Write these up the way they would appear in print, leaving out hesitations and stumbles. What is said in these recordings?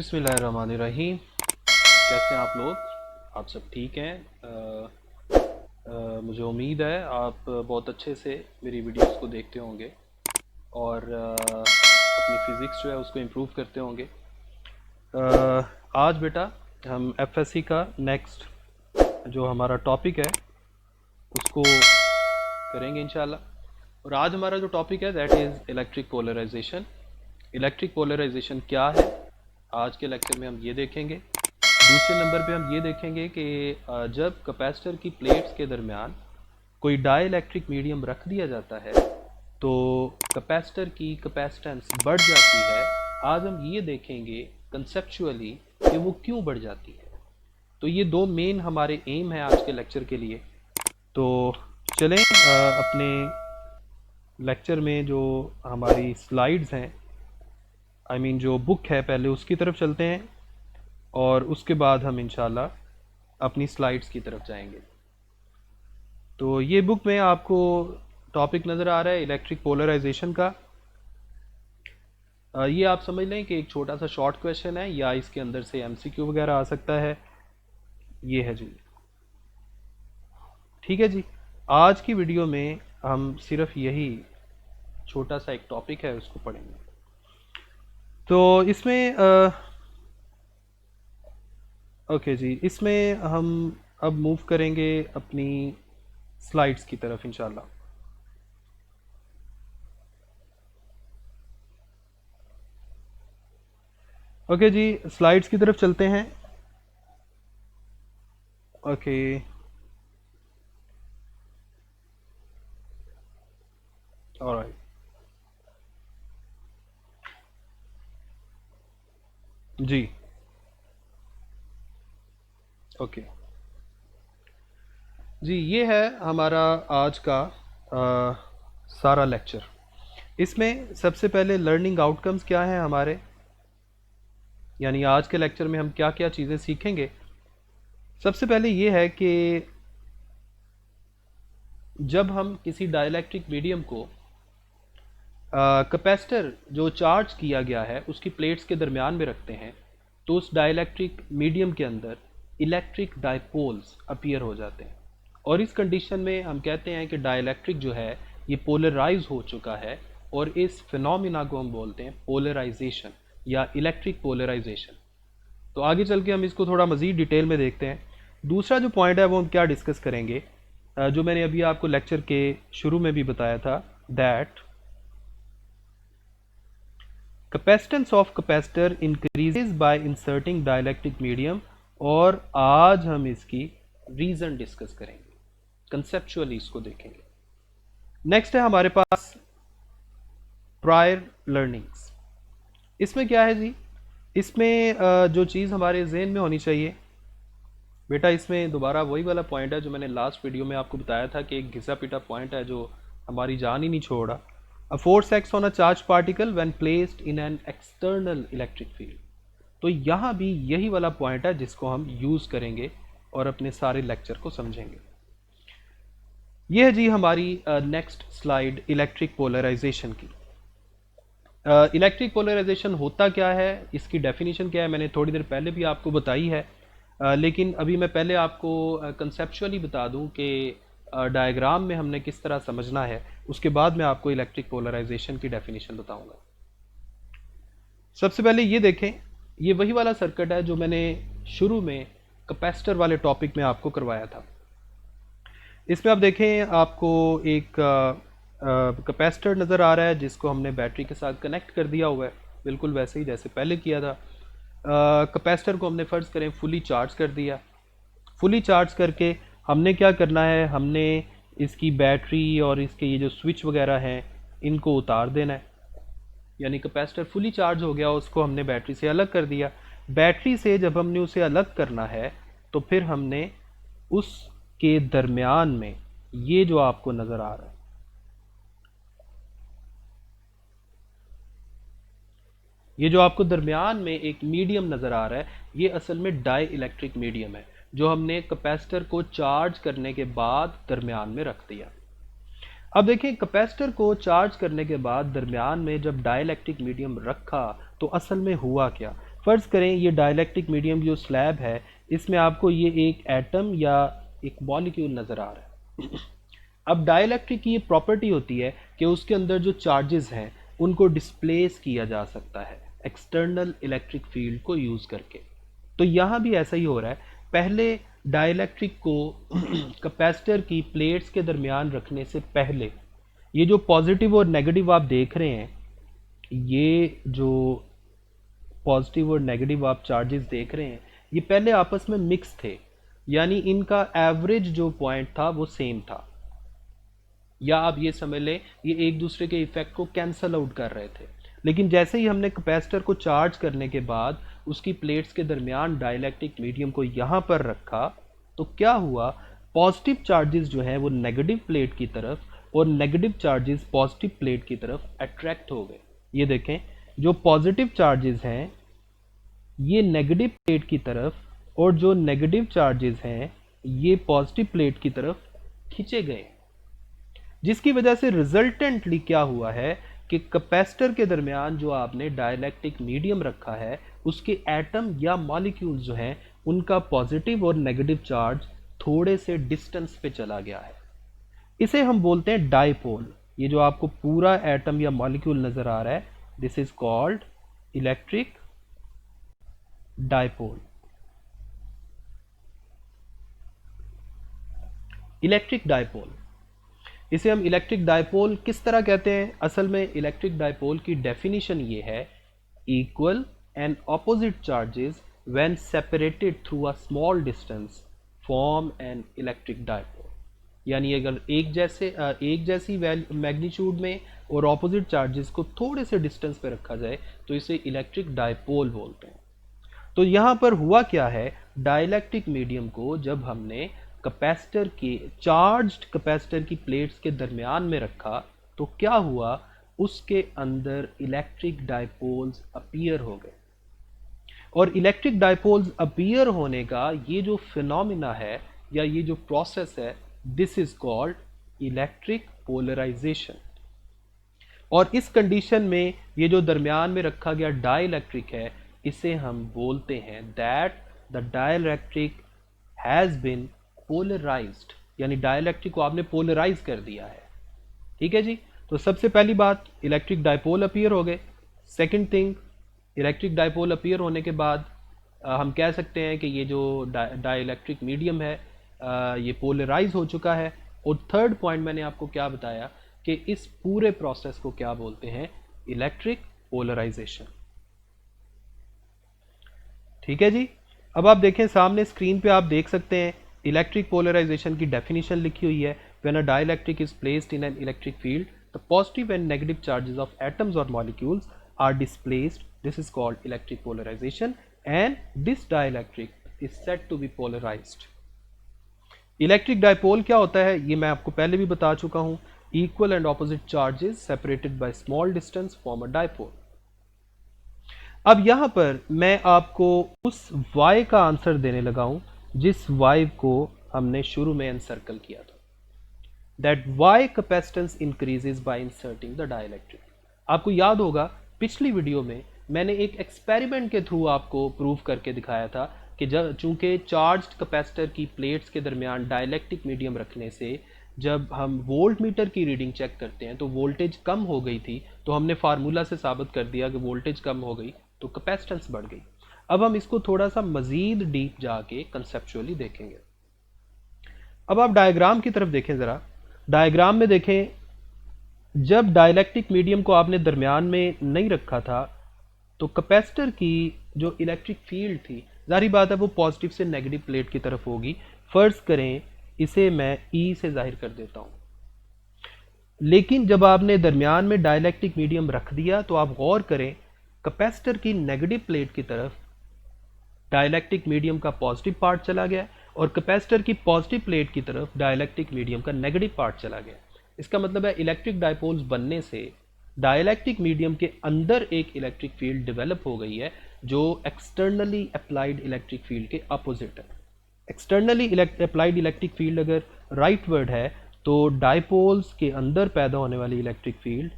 बिस्मिल्लाहिर्रहमानिर्रहीम। कैसे हैं आप लोग? आप सब ठीक हैं? मुझे उम्मीद है आप बहुत अच्छे से मेरी वीडियोस को देखते होंगे और अपनी फ़िज़िक्स जो है उसको इम्प्रूव करते होंगे। आज बेटा हम एफएससी का नेक्स्ट जो हमारा टॉपिक है उसको करेंगे इंशाल्लाह। और आज हमारा जो टॉपिक है that is electric polarization. Electric polarization क्या है, आज के लेक्चर में हम ये देखेंगे। दूसरे नंबर पे हम ये देखेंगे कि जब कैपेसिटर की प्लेट्स के दरमियान कोई डाइलेक्ट्रिक मीडियम रख दिया जाता है तो कैपेसिटर की कैपेसिटेंस बढ़ जाती है। आज हम ये देखेंगे कंसेप्चुअली कि वो क्यों बढ़ जाती है। तो ये दो मेन हमारे एम हैं आज के लेक्चर के लिए। तो चलें अपने लेक्चर में जो हमारी स्लाइड्स हैं जो बुक है पहले उसकी तरफ चलते हैं और उसके बाद हम इंशाल्लाह अपनी स्लाइड्स की तरफ जाएंगे। तो ये बुक में आपको टॉपिक नज़र आ रहा है इलेक्ट्रिक पोलराइजेशन का। ये आप समझ लें कि एक छोटा सा शॉर्ट क्वेश्चन है या इसके अंदर से एमसीक्यू वगैरह आ सकता है। ये है जी, ठीक है जी। आज की वीडियो में हम सिर्फ यही छोटा सा एक टॉपिक है उसको पढ़ेंगे। तो इसमें ओके जी, इसमें हम अब मूव करेंगे अपनी स्लाइड्स की तरफ इंशाल्लाह। ओके जी, स्लाइड्स की तरफ चलते हैं। ओके ऑलराइट जी, ओके जी, ये है हमारा आज का सारा लेक्चर। इसमें सबसे पहले लर्निंग आउटकम्स क्या हैं हमारे, यानी आज के लेक्चर में हम क्या क्या चीज़ें सीखेंगे। सबसे पहले ये है कि जब हम किसी डाइलेक्ट्रिक मीडियम को कैपेसिटर जो चार्ज किया गया है उसकी प्लेट्स के दरमियान में रखते हैं तो उस डाइलेक्ट्रिक मीडियम के अंदर इलेक्ट्रिक डाइपोल्स अपीयर हो जाते हैं और इस कंडीशन में हम कहते हैं कि डाइलेक्ट्रिक जो है ये पोलराइज हो चुका है और इस फिनोमिना को हम बोलते हैं पोलराइजेशन या इलेक्ट्रिक पोलराइजेशन। तो आगे चल के हम इसको थोड़ा मज़ीद डिटेल में देखते हैं। दूसरा जो पॉइंट है वो हम क्या डिस्कस करेंगे, जो मैंने अभी आपको लेक्चर के शुरू में भी बताया था, that capacitance of capacitor increases by inserting dielectric medium. और आज हम इसकी रीज़न डिस्कस करेंगे, कंसेप्चुअली इसको देखेंगे। नेक्स्ट है हमारे पास प्रायर लर्निंग्स। इसमें क्या है जी, इसमें जो चीज़ हमारे जहन में होनी चाहिए बेटा, इसमें दोबारा वही वाला पॉइंट है जो मैंने लास्ट वीडियो में आपको बताया था कि एक घिसा पिटा पॉइंट है जो हमारी जान ही नहीं छोड़ रहा। A force acts on a charged particle when placed in an external electric field। तो यहाँ भी यही वाला पॉइंट है जिसको हम यूज़ करेंगे और अपने सारे लेक्चर को समझेंगे। यह है जी हमारी नेक्स्ट स्लाइड इलेक्ट्रिक पोलराइजेशन की। इलेक्ट्रिक पोलराइजेशन होता क्या है, इसकी डेफिनेशन क्या है, मैंने थोड़ी देर पहले भी आपको बताई है। लेकिन अभी मैं पहले आपको कंसेप्चुअली बता दूं कि डायग्राम में हमने किस तरह समझना है, उसके बाद मैं आपको इलेक्ट्रिक पोलराइजेशन की डेफिनेशन बताऊंगा। सबसे पहले ये देखें, ये वही वाला सर्किट है जो मैंने शुरू में कैपेसिटर वाले टॉपिक में आपको करवाया था। इसमें आप देखें, आपको एक कैपेसिटर नज़र आ रहा है जिसको हमने बैटरी के साथ कनेक्ट कर दिया हुआ है, बिल्कुल वैसे ही जैसे पहले किया था। कैपेसिटर को हमने फ़र्ज़ करें फुली चार्ज कर दिया। फुली चार्ज करके हमने क्या करना है, हमने इसकी बैटरी और इसके ये जो स्विच वगैरह हैं इनको उतार देना है। यानी कैपेसिटर फुली चार्ज हो गया, उसको हमने बैटरी से अलग कर दिया। बैटरी से जब हमने उसे अलग करना है तो फिर हमने उसके दरमियान में ये जो आपको नज़र आ रहा है, ये जो आपको दरमियान में एक मीडियम नज़र आ रहा है, ये असल में डाई इलेक्ट्रिक मीडियम है जो हमने कैपेसिटर को चार्ज करने के बाद दरमियान में रख दिया। अब देखिए, कैपेसिटर को चार्ज करने के बाद दरमियान में जब डाइलेक्ट्रिक मीडियम रखा तो असल में हुआ क्या। फ़र्ज़ करें ये डाइलेक्ट्रिक मीडियम जो स्लैब है, इसमें आपको ये एक एटम या एक मॉलिक्यूल नज़र आ रहा है। अब डाइलेक्ट्रिक की ये प्रॉपर्टी होती है कि उसके अंदर जो चार्जेस हैं उनको डिस्प्लेस किया जा सकता है एक्सटर्नल इलेक्ट्रिक फील्ड को यूज़ करके। तो यहाँ भी ऐसा ही हो रहा है। पहले डाइलेक्ट्रिक को कैपेसिटर की प्लेट्स के दरमियान रखने से पहले ये जो पॉजिटिव और नेगेटिव आप देख रहे हैं, ये जो पॉजिटिव और नेगेटिव आप चार्जेस देख रहे हैं, ये पहले आपस में मिक्स थे, यानी इनका एवरेज जो पॉइंट था वो सेम था, या आप ये समझ लें ये एक दूसरे के इफेक्ट को कैंसल आउट कर रहे थे। लेकिन जैसे ही हमने कैपेसिटर को चार्ज करने के बाद उसकी प्लेट्स के दरमियान डाइलेक्ट्रिक मीडियम को यहाँ पर रखा, तो क्या हुआ, पॉजिटिव चार्जेस जो है वो नेगेटिव प्लेट की तरफ और नेगेटिव चार्जेस पॉजिटिव प्लेट की तरफ अट्रैक्ट हो गए। ये देखें, जो पॉजिटिव चार्जेस हैं ये नेगेटिव प्लेट की तरफ और जो नेगेटिव चार्जेस हैं ये पॉजिटिव प्लेट की तरफ खींचे गए, जिसकी वजह से रिजल्टेंटली क्या हुआ है कि कैपेसिटर के दरमियान जो आपने डाइलेक्ट्रिक मीडियम रखा है उसके एटम या मॉलिक्यूल्स जो हैं उनका पॉजिटिव और नेगेटिव चार्ज थोड़े से डिस्टेंस पे चला गया है। इसे हम बोलते हैं डाइपोल। ये जो आपको पूरा एटम या मॉलिक्यूल नजर आ रहा है, this is called electric dipole. Electric dipole, इसे हम इलेक्ट्रिक डाइपोल किस तरह कहते हैं? असल में इलेक्ट्रिक डाइपोल की डेफिनेशन ये है, equal and opposite charges when separated through a small distance form an electric dipole. यानी अगर एक जैसी मैग्नीट्यूड में और ऑपोजिट चार्जेस को थोड़े से डिस्टेंस पे रखा जाए तो इसे इलेक्ट्रिक डाइपोल बोलते हैं। तो यहाँ पर हुआ क्या है, डाइलेक्ट्रिक मीडियम को जब हमने कैपेसिटर के चार्ज्ड कैपेसिटर की प्लेट्स के दरमियान में रखा तो क्या हुआ, उसके अंदर इलेक्ट्रिक डाइपोल्स अपीयर हो गए। और इलेक्ट्रिक डाइपोल्स अपीयर होने का ये जो फिनोमिना है या ये जो प्रोसेस है, this is called electric polarization. और इस कंडीशन में ये जो दरमियान में रखा गया डाइलेक्ट्रिक है, इसे हम बोलते हैं that the dielectric has been polarized, यानी डाइलेक्ट्रिक को आपने पोलराइज कर दिया है। ठीक है जी। तो सबसे पहली बात, इलेक्ट्रिक डाइपोल अपीयर हो गए। Second thing, electric dipole appear होने के बाद हम कह सकते हैं कि ये जो डाइलेक्ट्रिक मीडियम है ये पोलराइज हो चुका है। और थर्ड पॉइंट मैंने आपको क्या बताया कि इस पूरे प्रोसेस को क्या बोलते हैं, इलेक्ट्रिक पोलराइजेशन। ठीक है जी। अब आप देखें सामने स्क्रीन पे आप देख सकते हैं इलेक्ट्रिक पोलराइजेशन की डेफिनेशन लिखी हुई है। When a dielectric is placed in an electric field, the positive and negative charges of atoms और molecules are displaced, this is called electric polarization and this dielectric is said to be polarized. Electric dipole क्या होता है ये मैं आपको पहले भी बता चुका हूं, equal and opposite charges separated by small distance form a dipole. अब यहां पर मैं आपको उस y का आंसर देने लगा हूं जिस y को हमने शुरू में एनसर्कल किया था, that y capacitance increases by inserting the dielectric. आपको याद होगा पिछली वीडियो में मैंने एक एक्सपेरिमेंट के थ्रू आपको प्रूव करके दिखाया था कि जब चूंकि चार्ज्ड कैपेसिटर की प्लेट्स के दरमियान डाइलेक्ट्रिक मीडियम रखने से जब हम वोल्ट मीटर की रीडिंग चेक करते हैं तो वोल्टेज कम हो गई थी, तो हमने फार्मूला से साबित कर दिया कि वोल्टेज कम हो गई तो कैपेसिटेंस बढ़ गई। अब हम इसको थोड़ा सा मजीद डीप जाके कंसेप्चुअली देखेंगे। अब आप डायग्राम की तरफ देखें ज़रा। डायग्राम में देखें, जब डाइलेक्ट्रिक मीडियम को आपने दरमियान में नहीं रखा था तो कैपेसिटर की जो इलेक्ट्रिक फील्ड थी, जाहिर बात है वो पॉजिटिव से नेगेटिव प्लेट की तरफ होगी। फर्ज करें इसे मैं ई से जाहिर कर देता हूं। लेकिन जब आपने दरमियान में डाइलेक्ट्रिक मीडियम रख दिया तो आप गौर करें कैपेसिटर की नेगेटिव प्लेट की तरफ डाइलेक्ट्रिक मीडियम का पॉजिटिव पार्ट चला गया और कैपेसिटर की पॉजिटिव प्लेट की तरफ डाइलेक्ट्रिक मीडियम का नेगेटिव पार्ट चला गया। इसका मतलब है इलेक्ट्रिक डाइपोल्स बनने से डाइलेक्ट्रिक मीडियम के अंदर एक इलेक्ट्रिक फील्ड डेवलप हो गई है जो एक्सटर्नली अप्लाइड इलेक्ट्रिक फील्ड के अपोजिट है। एक्सटर्नली अप्लाइड इलेक्ट्रिक फील्ड अगर राइट वर्ड है तो डाइपोल्स के अंदर पैदा होने वाली इलेक्ट्रिक फील्ड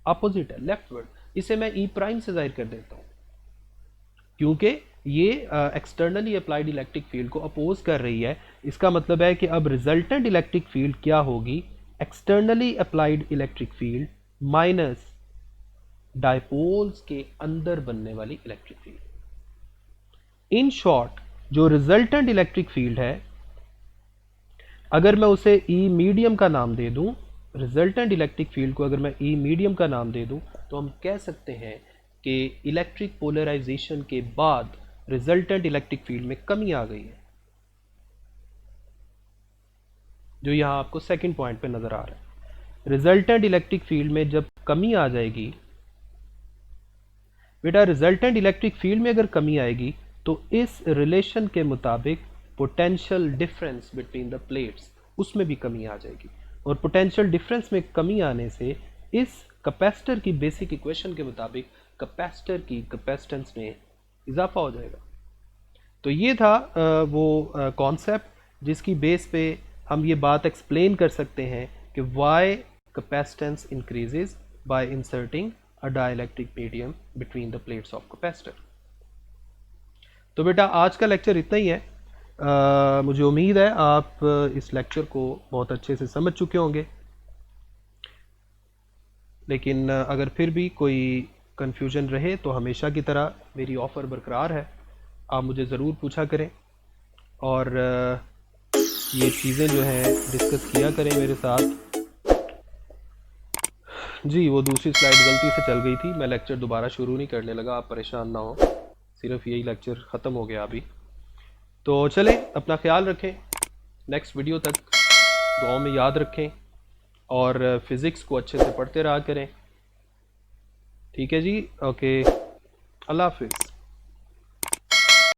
अपोजिट है, लेफ्ट वर्ड। इसे मैं ई प्राइम से जाहिर कर देता हूं। क्योंकि ये एक्सटर्नली अप्लाइड इलेक्ट्रिक फील्ड को अपोज कर रही है। इसका मतलब है कि अब रिजल्टेंट इलेक्ट्रिक फील्ड क्या होगी, externally applied electric field minus dipoles के अंदर बनने वाली इलेक्ट्रिक फील्ड। इन शॉर्ट जो रिजल्टेंट इलेक्ट्रिक फील्ड है, अगर मैं उसे ई मीडियम का नाम दे दूं, रिजल्टेंट इलेक्ट्रिक फील्ड को अगर मैं ई मीडियम का नाम दे दूं, तो हम कह सकते हैं कि इलेक्ट्रिक पोलराइजेशन के बाद रिजल्टेंट इलेक्ट्रिक फील्ड में कमी आ गई है, जो यहां आपको सेकंड पॉइंट पे नजर आ रहा है। रिजल्टेंट इलेक्ट्रिक फील्ड में जब कमी आ जाएगी बेटा, रिजल्टेंट इलेक्ट्रिक फील्ड में अगर कमी आएगी तो इस रिलेशन के मुताबिक potential difference between the plates, उसमें भी कमी आ जाएगी। और पोटेंशियल डिफरेंस में कमी आने से इस कैपेसिटर की बेसिक इक्वेशन के मुताबिक कैपेसिटर की कैपेसिटेंस में इजाफा हो जाएगा। तो ये था वो कॉन्सेप्ट जिसकी बेस पे हम ये बात एक्सप्लेन कर सकते हैं कि why capacitance increases by inserting a dielectric medium between the plates of capacitor. तो बेटा आज का लेक्चर इतना ही है। मुझे उम्मीद है आप इस लेक्चर को बहुत अच्छे से समझ चुके होंगे, लेकिन अगर फिर भी कोई कन्फ्यूजन रहे तो हमेशा की तरह मेरी ऑफ़र बरकरार है, आप मुझे ज़रूर पूछा करें और ये चीज़ें जो हैं डिस्कस किया करें मेरे साथ। जी वो दूसरी स्लाइड गलती से चल गई थी, मैं लेक्चर दोबारा शुरू नहीं करने लगा, आप परेशान ना हो, सिर्फ यही लेक्चर ख़त्म हो गया अभी। तो चलें, अपना ख्याल रखें, नेक्स्ट वीडियो तक दुआओं में याद रखें और फ़िज़िक्स को अच्छे से पढ़ते रहा करें। ठीक है जी, ओके, अल्लाह हाफिज़।